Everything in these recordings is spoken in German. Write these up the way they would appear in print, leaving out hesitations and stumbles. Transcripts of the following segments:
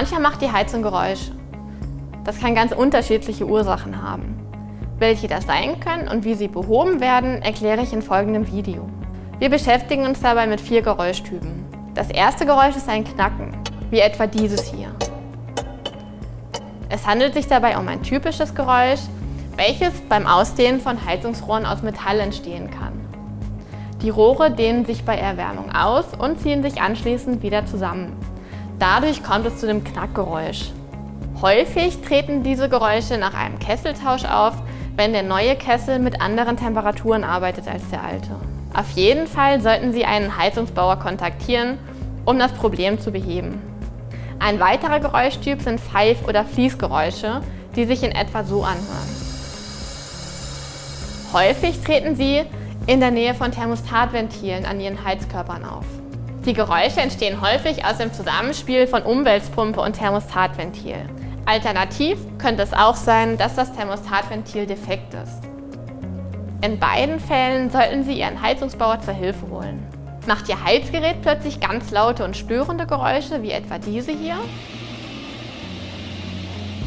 Manchmal macht die Heizung Geräusche. Das kann ganz unterschiedliche Ursachen haben. Welche das sein können und wie sie behoben werden, erkläre ich in folgendem Video. Wir beschäftigen uns dabei mit 4 Geräuschtypen. Das erste Geräusch ist ein Knacken, wie etwa dieses hier. Es handelt sich dabei um ein typisches Geräusch, welches beim Ausdehnen von Heizungsrohren aus Metall entstehen kann. Die Rohre dehnen sich bei Erwärmung aus und ziehen sich anschließend wieder zusammen. Dadurch kommt es zu dem Knackgeräusch. Häufig treten diese Geräusche nach einem Kesseltausch auf, wenn der neue Kessel mit anderen Temperaturen arbeitet als der alte. Auf jeden Fall sollten Sie einen Heizungsbauer kontaktieren, um das Problem zu beheben. Ein weiterer Geräuschtyp sind Pfeif- oder Fließgeräusche, die sich in etwa so anhören. Häufig treten sie in der Nähe von Thermostatventilen an ihren Heizkörpern auf. Die Geräusche entstehen häufig aus dem Zusammenspiel von Umwälzpumpe und Thermostatventil. Alternativ könnte es auch sein, dass das Thermostatventil defekt ist. In beiden Fällen sollten Sie Ihren Heizungsbauer zur Hilfe holen. Macht Ihr Heizgerät plötzlich ganz laute und störende Geräusche, wie etwa diese hier,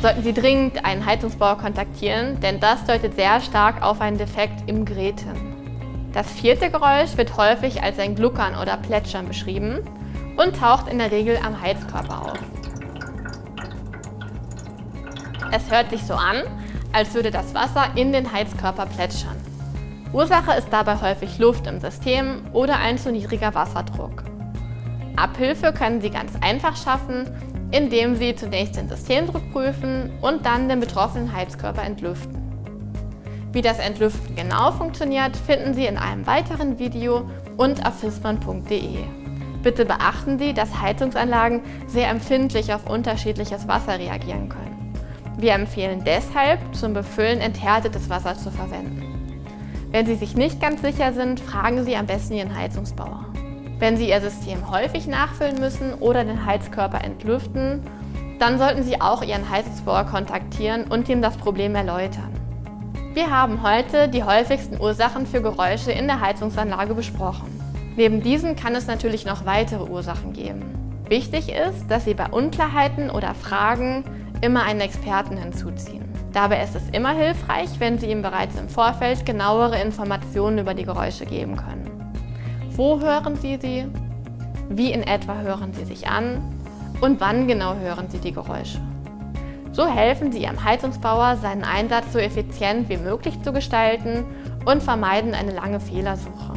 sollten Sie dringend einen Heizungsbauer kontaktieren, denn das deutet sehr stark auf einen Defekt im Gerät hin. Das vierte Geräusch wird häufig als ein Gluckern oder Plätschern beschrieben und taucht in der Regel am Heizkörper auf. Es hört sich so an, als würde das Wasser in den Heizkörper plätschern. Ursache ist dabei häufig Luft im System oder ein zu niedriger Wasserdruck. Abhilfe können Sie ganz einfach schaffen, indem Sie zunächst den Systemdruck prüfen und dann den betroffenen Heizkörper entlüften. Wie das Entlüften genau funktioniert, finden Sie in einem weiteren Video und auf fissmann.de. Bitte beachten Sie, dass Heizungsanlagen sehr empfindlich auf unterschiedliches Wasser reagieren können. Wir empfehlen deshalb, zum Befüllen enthärtetes Wasser zu verwenden. Wenn Sie sich nicht ganz sicher sind, fragen Sie am besten Ihren Heizungsbauer. Wenn Sie Ihr System häufig nachfüllen müssen oder den Heizkörper entlüften, dann sollten Sie auch Ihren Heizungsbauer kontaktieren und ihm das Problem erläutern. Wir haben heute die häufigsten Ursachen für Geräusche in der Heizungsanlage besprochen. Neben diesen kann es natürlich noch weitere Ursachen geben. Wichtig ist, dass Sie bei Unklarheiten oder Fragen immer einen Experten hinzuziehen. Dabei ist es immer hilfreich, wenn Sie ihm bereits im Vorfeld genauere Informationen über die Geräusche geben können. Wo hören Sie sie? Wie in etwa hören sie sich an? Und wann genau hören Sie die Geräusche? So helfen Sie Ihrem Heizungsbauer, seinen Einsatz so effizient wie möglich zu gestalten und vermeiden eine lange Fehlersuche.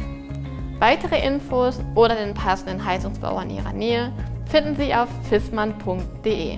Weitere Infos oder den passenden Heizungsbauer in Ihrer Nähe finden Sie auf fissmann.de.